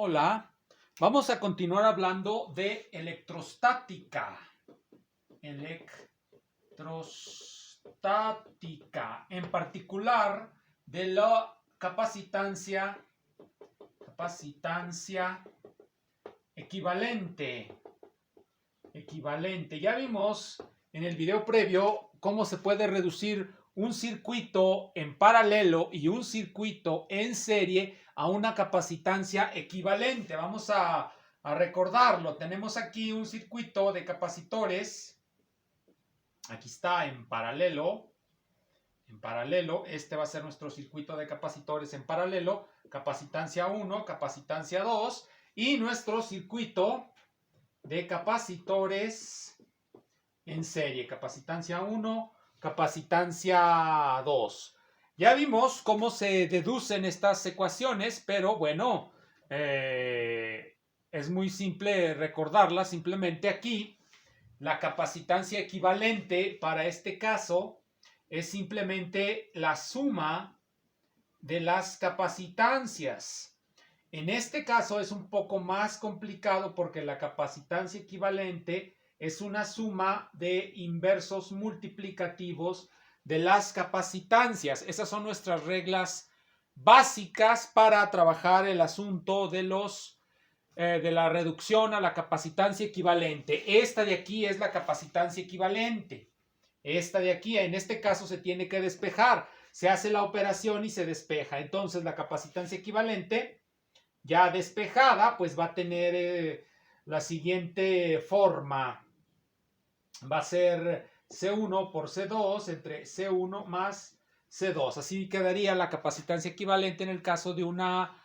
Hola, vamos a continuar hablando de electrostática. Electrostática, en particular de la capacitancia equivalente. Ya vimos en el video previo cómo se puede reducir un circuito en paralelo y un circuito en serie a una capacitancia equivalente. Vamos a recordarlo. Tenemos aquí un circuito de capacitores. Aquí está en paralelo. Este va a ser nuestro circuito de capacitores en paralelo. Capacitancia 1, capacitancia 2 y nuestro circuito de capacitores en serie, capacitancia 1, capacitancia 2. Ya vimos cómo se deducen estas ecuaciones, pero bueno, es muy simple recordarlas. Simplemente aquí la capacitancia equivalente para este caso es simplemente la suma de las capacitancias. En este caso es un poco más complicado porque la capacitancia equivalente es una suma de inversos multiplicativos de las capacitancias. Esas son nuestras reglas básicas para trabajar el asunto de la reducción a la capacitancia equivalente. Esta de aquí es la capacitancia equivalente. Esta de aquí, en este caso, se tiene que despejar. Se hace la operación y se despeja. Entonces, la capacitancia equivalente, ya despejada, pues va a tener la siguiente forma. Va a ser C1 por C2 entre C1 más C2. Así quedaría la capacitancia equivalente en el caso de una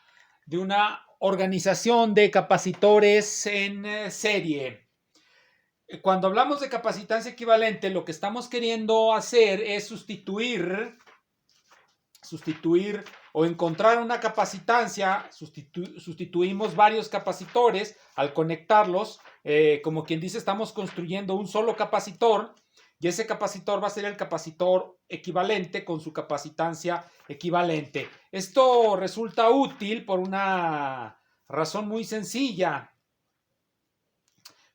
organización de capacitores en serie. Cuando hablamos de capacitancia equivalente, lo que estamos queriendo hacer es sustituir o encontrar una capacitancia. Sustituimos varios capacitores al conectarlos. Como quien dice, estamos construyendo un solo capacitor y ese capacitor va a ser el capacitor equivalente con su capacitancia equivalente. Esto resulta útil por una razón muy sencilla.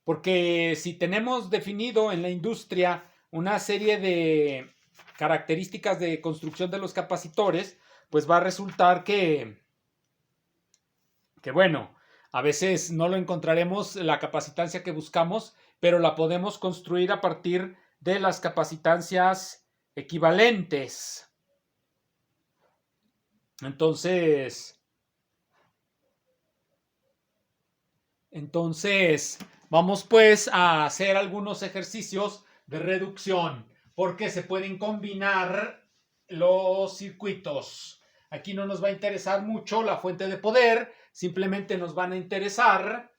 Porque si tenemos definido en la industria una serie de características de construcción de los capacitores, pues va a resultar que bueno, a veces no lo encontraremos la capacitancia que buscamos, pero la podemos construir a partir de las capacitancias equivalentes. Entonces, vamos pues a hacer algunos ejercicios de reducción, porque se pueden combinar los circuitos. Aquí no nos va a interesar mucho la fuente de poder, simplemente nos van a interesar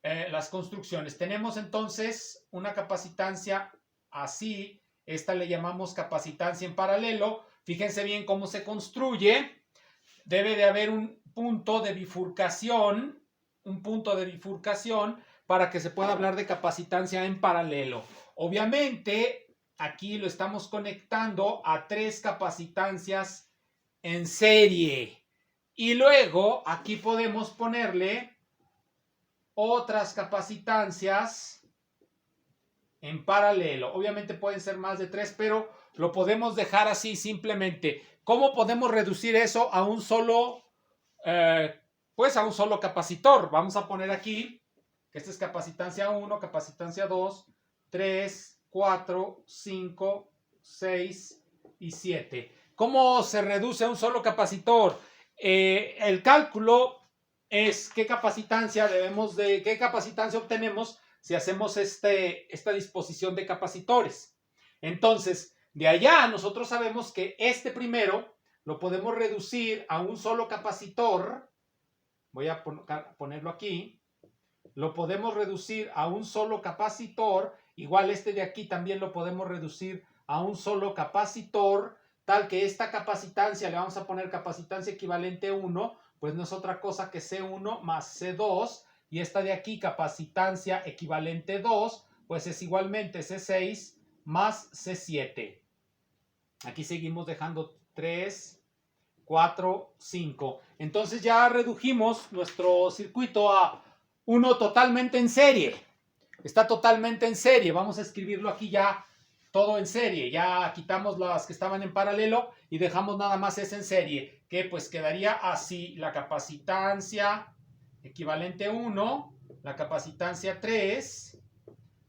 las construcciones. Tenemos entonces una capacitancia así, esta le llamamos capacitancia en paralelo. Fíjense bien cómo se construye. Debe de haber un punto de bifurcación para que se pueda hablar de capacitancia en paralelo. Obviamente, aquí lo estamos conectando a tres capacitancias en serie. Y luego, aquí podemos ponerle otras capacitancias en paralelo. Obviamente pueden ser más de tres, pero lo podemos dejar así simplemente. ¿Cómo podemos reducir eso a un solo a un solo capacitor? Vamos a poner aquí que esta es capacitancia 1, capacitancia 2, 3, 4, 5, 6 y 7. ¿Cómo se reduce a un solo capacitor? El cálculo es qué capacitancia obtenemos si hacemos esta disposición de capacitores. Entonces, de allá nosotros sabemos que este primero lo podemos reducir a un solo capacitor. Voy a ponerlo aquí. Lo podemos reducir a un solo capacitor. Igual este de aquí también lo podemos reducir a un solo capacitor, tal que esta capacitancia, le vamos a poner capacitancia equivalente 1, pues no es otra cosa que C1 más C2, y esta de aquí, capacitancia equivalente 2, pues es igualmente C6 más C7. Aquí seguimos dejando 3, 4, 5. Entonces ya redujimos nuestro circuito a uno totalmente en serie. Está totalmente en serie. Vamos a escribirlo aquí ya todo en serie. Ya quitamos las que estaban en paralelo y dejamos nada más ese en serie, que pues quedaría así: la capacitancia equivalente 1, la capacitancia 3,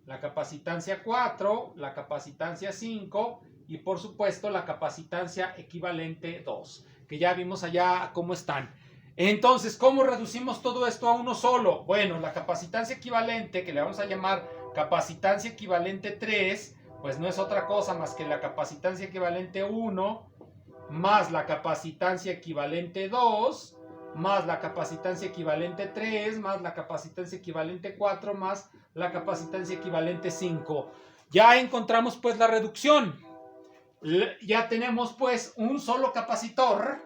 la capacitancia 4, la capacitancia 5 y por supuesto la capacitancia equivalente 2, que ya vimos allá cómo están. Entonces, ¿cómo reducimos todo esto a uno solo? Bueno, la capacitancia equivalente, que le vamos a llamar capacitancia equivalente 3, pues no es otra cosa más que la capacitancia equivalente 1 más la capacitancia equivalente 2 más la capacitancia equivalente 3 más la capacitancia equivalente 4 más la capacitancia equivalente 5. Ya encontramos pues la reducción. Ya tenemos pues un solo capacitor,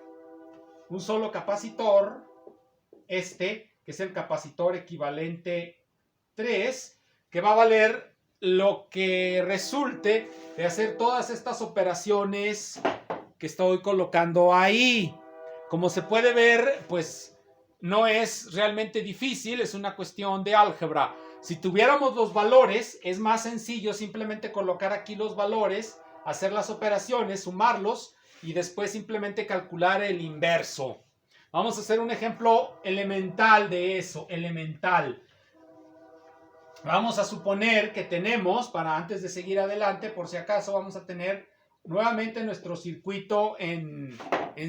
que es el capacitor equivalente 3, que va a valer lo que resulte de hacer todas estas operaciones que estoy colocando ahí. Como se puede ver, pues no es realmente difícil, es una cuestión de álgebra. Si tuviéramos los valores, es más sencillo simplemente colocar aquí los valores, hacer las operaciones, sumarlos y después simplemente calcular el inverso. Vamos a hacer un ejemplo elemental de eso, elemental. Vamos a suponer que tenemos, para antes de seguir adelante, por si acaso, vamos a tener nuevamente nuestro circuito en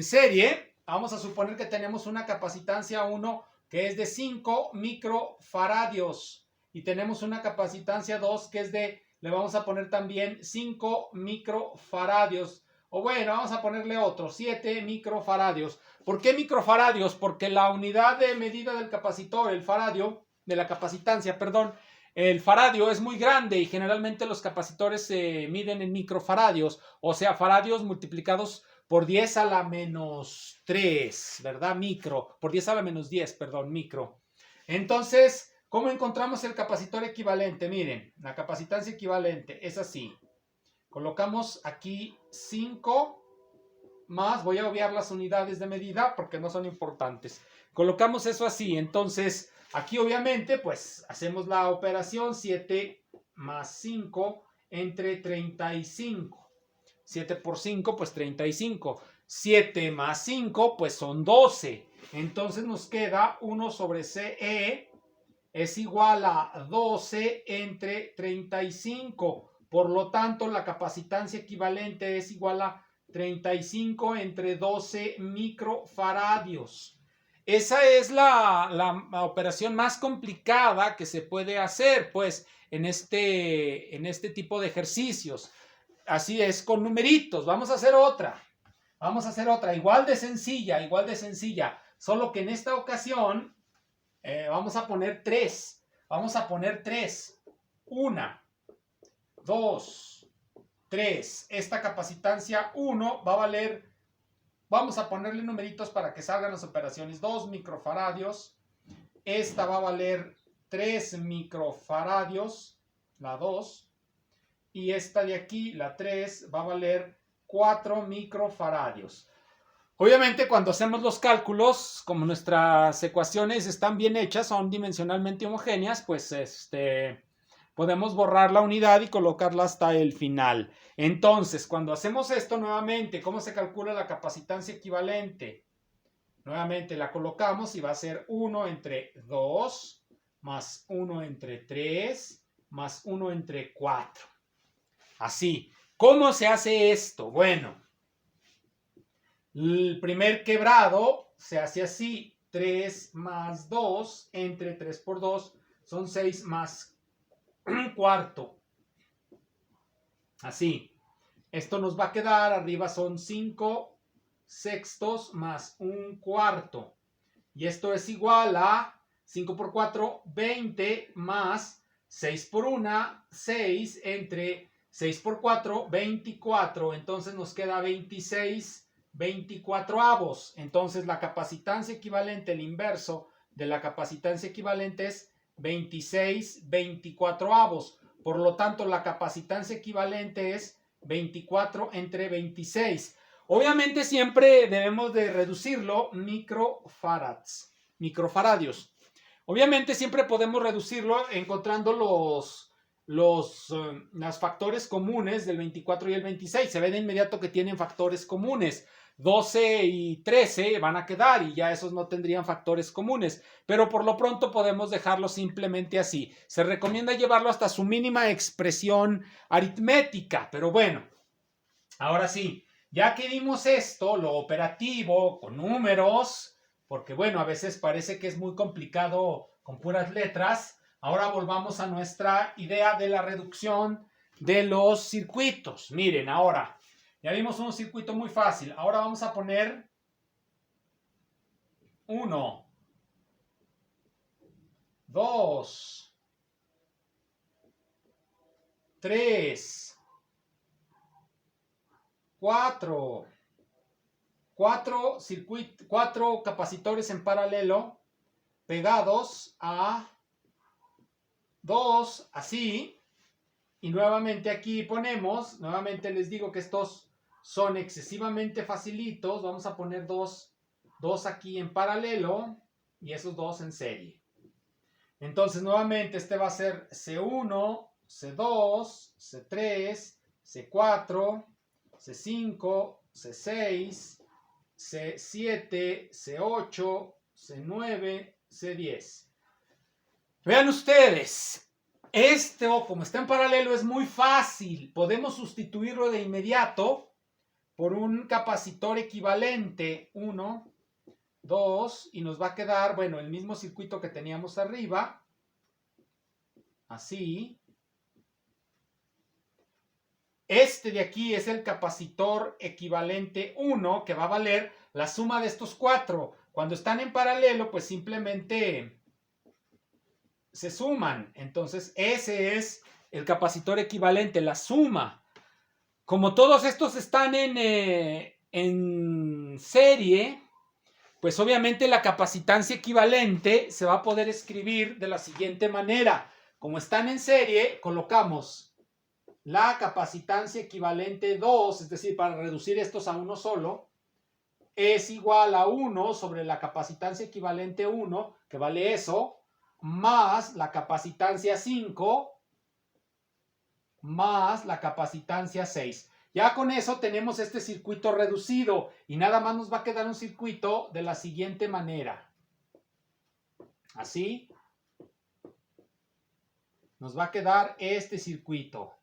serie. Vamos a suponer que tenemos una capacitancia 1 que es de 5 microfaradios y tenemos una capacitancia 2 que es de, le vamos a poner también 5 microfaradios. O bueno, vamos a ponerle otro, 7 microfaradios. ¿Por qué microfaradios? Porque la unidad de medida del capacitor, el faradio, de la capacitancia, perdón, el faradio es muy grande y generalmente los capacitores se miden en microfaradios, o sea, faradios multiplicados por 10 a la menos 3, ¿verdad? Micro, por 10 a la menos 10, perdón, micro. Entonces, ¿cómo encontramos el capacitor equivalente? Miren, la capacitancia equivalente es así. Colocamos aquí 5 más, voy a obviar las unidades de medida porque no son importantes. Colocamos eso así, entonces aquí obviamente pues hacemos la operación 7 más 5 entre 35. 7 por 5 pues 35. 7 más 5 pues son 12. Entonces nos queda 1 sobre CE es igual a 12 entre 35. Por lo tanto, la capacitancia equivalente es igual a 35 entre 12 microfaradios. Esa es la operación más complicada que se puede hacer, pues, en este tipo de ejercicios. Así es, con numeritos. Vamos a hacer otra. Igual de sencilla. Solo que en esta ocasión vamos a poner 3. Vamos a poner 3. 1, 2, 3. Esta capacitancia 1 va a valer, vamos a ponerle numeritos para que salgan las operaciones, 2 microfaradios. Esta va a valer 3 microfaradios, la 2. Y esta de aquí, la 3, va a valer 4 microfaradios. Obviamente, cuando hacemos los cálculos, como nuestras ecuaciones están bien hechas, son dimensionalmente homogéneas, pues podemos borrar la unidad y colocarla hasta el final. Entonces, cuando hacemos esto nuevamente, ¿cómo se calcula la capacitancia equivalente? Nuevamente la colocamos y va a ser 1 entre 2 más 1 entre 3 más 1 entre 4. Así. ¿Cómo se hace esto? Bueno, el primer quebrado se hace así: 3 más 2 entre 3 por 2 son 6 más un cuarto. Así. Esto nos va a quedar, arriba son 5 sextos más un cuarto. Y esto es igual a 5 por 4, 20 más 6 por 1, 6 entre 6 por 4, 24. Entonces nos queda 26 24avos. Entonces la capacitancia equivalente, el inverso de la capacitancia equivalente es 26 24avos. Por lo tanto, la capacitancia equivalente es 24 entre 26. Obviamente siempre debemos de reducirlo microfaradios. Obviamente siempre podemos reducirlo encontrando los factores comunes del 24 y el 26. Se ve de inmediato que tienen factores comunes. 12 y 13 van a quedar y ya esos no tendrían factores comunes. Pero por lo pronto podemos dejarlo simplemente así. Se recomienda llevarlo hasta su mínima expresión aritmética. Pero bueno, ahora sí, ya que vimos esto, lo operativo con números, porque bueno, a veces parece que es muy complicado con puras letras. Ahora volvamos a nuestra idea de la reducción de los circuitos. Miren, ahora ya vimos un circuito muy fácil. Ahora vamos a poner 1, 2, 3, 4 capacitores en paralelo pegados a 2, así, y nuevamente aquí ponemos, nuevamente les digo que estos son excesivamente facilitos, vamos a poner dos aquí en paralelo y esos dos en serie. Entonces nuevamente este va a ser C1, C2, C3, C4, C5, C6, C7, C8, C9, C10. Vean ustedes, esto como está en paralelo es muy fácil. Podemos sustituirlo de inmediato por un capacitor equivalente. 1, 2, y nos va a quedar, bueno, el mismo circuito que teníamos arriba. Así. Este de aquí es el capacitor equivalente 1, que va a valer la suma de estos 4. Cuando están en paralelo, pues simplemente se suman. Entonces, ese es el capacitor equivalente, la suma. Como todos estos están en serie, pues obviamente la capacitancia equivalente se va a poder escribir de la siguiente manera. Como están en serie, colocamos la capacitancia equivalente 2, es decir, para reducir estos a uno solo, es igual a 1 sobre la capacitancia equivalente 1, que vale eso, más la capacitancia 5, más la capacitancia 6. Ya con eso tenemos este circuito reducido y nada más nos va a quedar un circuito de la siguiente manera. Así. Nos va a quedar este circuito.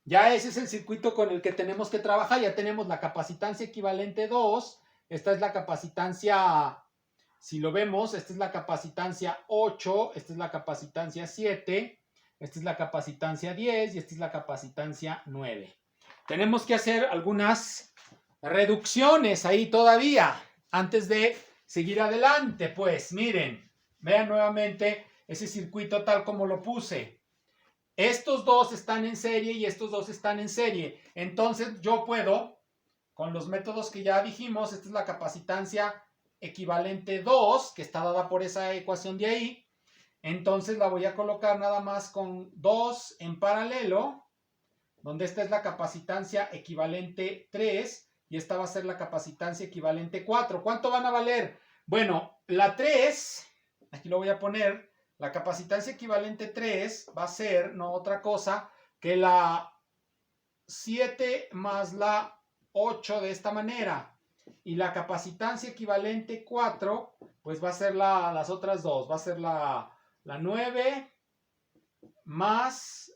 Ya ese es el circuito con el que tenemos que trabajar. Ya tenemos la capacitancia equivalente 2. Esta es la capacitancia, si lo vemos, esta es la capacitancia 8. Esta es la capacitancia 7. Esta es la capacitancia 10 y esta es la capacitancia 9. Tenemos que hacer algunas reducciones ahí todavía antes de seguir adelante. Pues miren, vean nuevamente ese circuito tal como lo puse. Estos dos están en serie y estos dos están en serie. Entonces yo puedo, con los métodos que ya dijimos, esta es la capacitancia equivalente 2, que está dada por esa ecuación de ahí. Entonces la voy a colocar nada más con 2 en paralelo, donde esta es la capacitancia equivalente 3 y esta va a ser la capacitancia equivalente 4. ¿Cuánto van a valer? Bueno, la 3, aquí lo voy a poner, la capacitancia equivalente 3 va a ser no otra cosa que la 7 más la 8 de esta manera. Y la capacitancia equivalente 4, pues va a ser las otras dos, va a ser la 9 más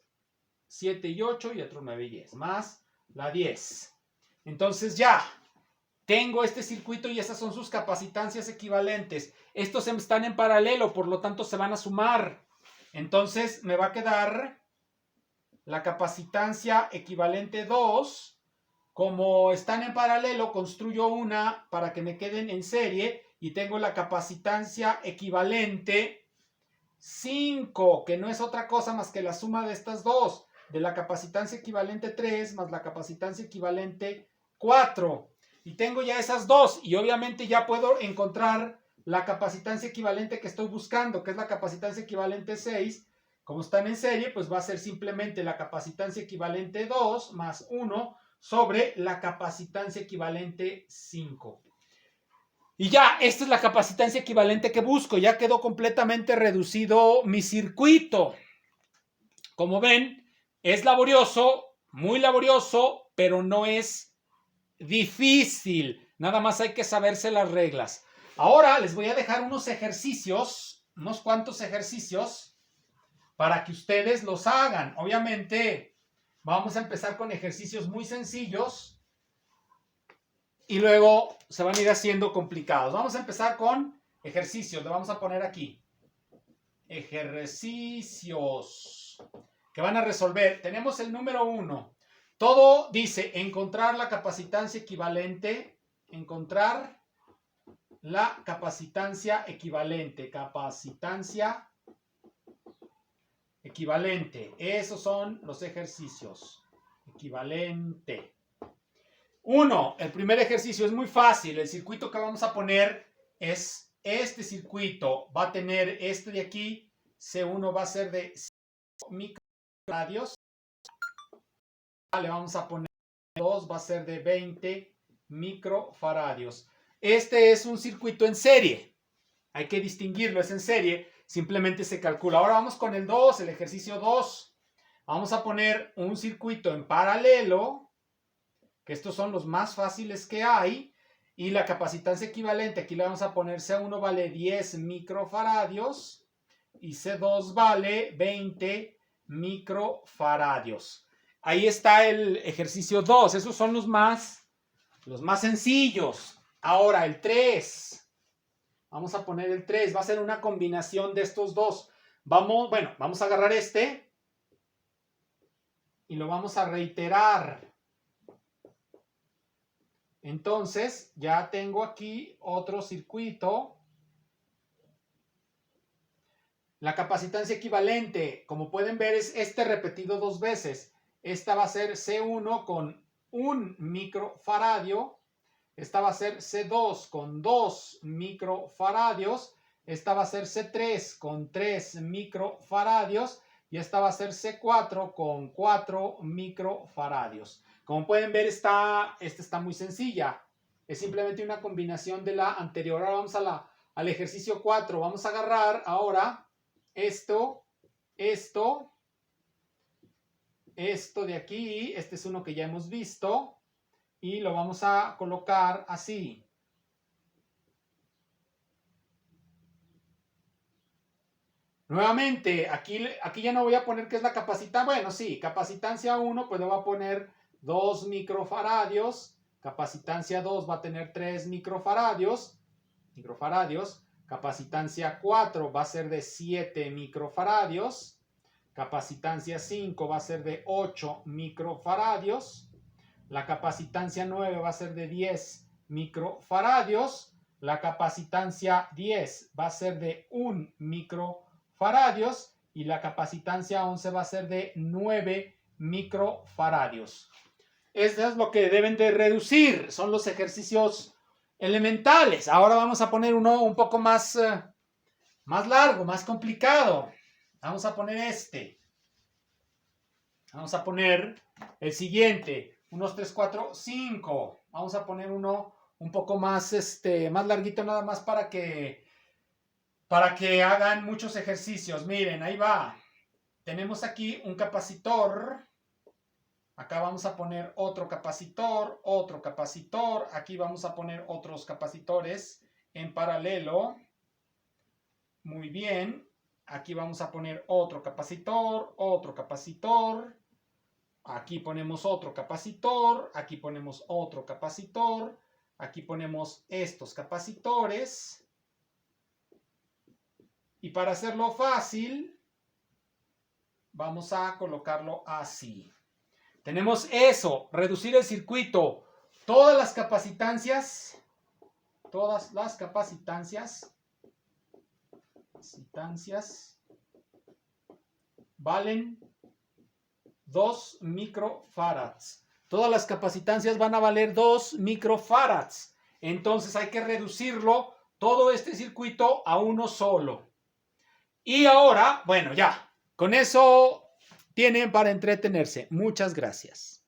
7 y 8 y otro 9 y 10, más la 10. Entonces ya tengo este circuito y esas son sus capacitancias equivalentes. Estos están en paralelo, por lo tanto se van a sumar. Entonces me va a quedar la capacitancia equivalente 2. Como están en paralelo, construyo una para que me queden en serie y tengo la capacitancia equivalente 5, que no es otra cosa más que la suma de estas dos, de la capacitancia equivalente 3 más la capacitancia equivalente 4. Y tengo ya esas dos y obviamente ya puedo encontrar la capacitancia equivalente que estoy buscando, que es la capacitancia equivalente 6. Como están en serie, pues va a ser simplemente la capacitancia equivalente 2 más 1 sobre la capacitancia equivalente 5. Y ya, esta es la capacitancia equivalente que busco. Ya quedó completamente reducido mi circuito. Como ven, es laborioso, muy laborioso, pero no es difícil. Nada más hay que saberse las reglas. Ahora les voy a dejar unos ejercicios, unos cuantos ejercicios, para que ustedes los hagan. Obviamente, vamos a empezar con ejercicios muy sencillos y luego se van a ir haciendo complicados. Vamos a empezar con ejercicios. Le vamos a poner aquí. Ejercicios que van a resolver. Tenemos el número 1. Todo dice encontrar la capacitancia equivalente. Encontrar la capacitancia equivalente. Capacitancia equivalente. Esos son los ejercicios. Equivalente. 1. El primer ejercicio es muy fácil. El circuito que vamos a poner es este circuito. Va a tener este de aquí. C1 va a ser de 5 microfarads. Le vamos a poner 2, va a ser de 20 microfarads. Este es un circuito en serie. Hay que distinguirlo, es en serie. Simplemente se calcula. Ahora vamos con el 2, el ejercicio 2. Vamos a poner un circuito en paralelo, que estos son los más fáciles que hay. Y la capacitancia equivalente, aquí le vamos a poner C1 vale 10 microfarads y C2 vale 20 microfarads. Ahí está el ejercicio 2. Esos son los más sencillos. Ahora el 3. Vamos a poner el 3. Va a ser una combinación de estos dos. Vamos a agarrar este y lo vamos a reiterar. Entonces, ya tengo aquí otro circuito. La capacitancia equivalente, como pueden ver, es este repetido 2 veces. Esta va a ser C1 con 1 microfaradio. Esta va a ser C2 con 2 microfaradios. Esta va a ser C3 con 3 microfaradios. Y esta va a ser C4 con 4 microfaradios. Como pueden ver, esta está muy sencilla. Es simplemente una combinación de la anterior. Ahora vamos al ejercicio 4. Vamos a agarrar ahora esto de aquí. Este es uno que ya hemos visto. Y lo vamos a colocar así. Nuevamente, aquí ya no voy a poner qué es la capacitancia. Bueno, sí, capacitancia 1, pues le voy a poner 2 microfaradios. Capacitancia 2 va a tener 3 microfaradios. Capacitancia 4 va a ser de 7 microfaradios. Capacitancia 5 va a ser de 8 microfaradios. La capacitancia 9 va a ser de 10 microfaradios. La capacitancia 10 va a ser de 1 microfaradios. Y la capacitancia 11 va a ser de 9 microfaradios. Eso es lo que deben de reducir. Son los ejercicios elementales. Ahora vamos a poner uno un poco más largo, más complicado. Vamos a poner este. Vamos a poner el siguiente. 1, 3, 4, 5. Vamos a poner uno un poco más, más larguito, nada más para que hagan muchos ejercicios. Miren, ahí va. Tenemos aquí un capacitor. Acá vamos a poner otro capacitor, otro capacitor. Aquí vamos a poner otros capacitores en paralelo. Muy bien. Aquí vamos a poner otro capacitor, otro capacitor. Aquí ponemos otro capacitor, aquí ponemos otro capacitor, aquí ponemos estos capacitores. Y para hacerlo fácil, vamos a colocarlo así. Tenemos eso, reducir el circuito. Todas las capacitancias valen 2 microfarads. Todas las capacitancias van a valer 2 microfarads. Entonces hay que reducirlo, todo este circuito, a uno solo. Y ahora, bueno, ya. Con eso tienen para entretenerse. Muchas gracias.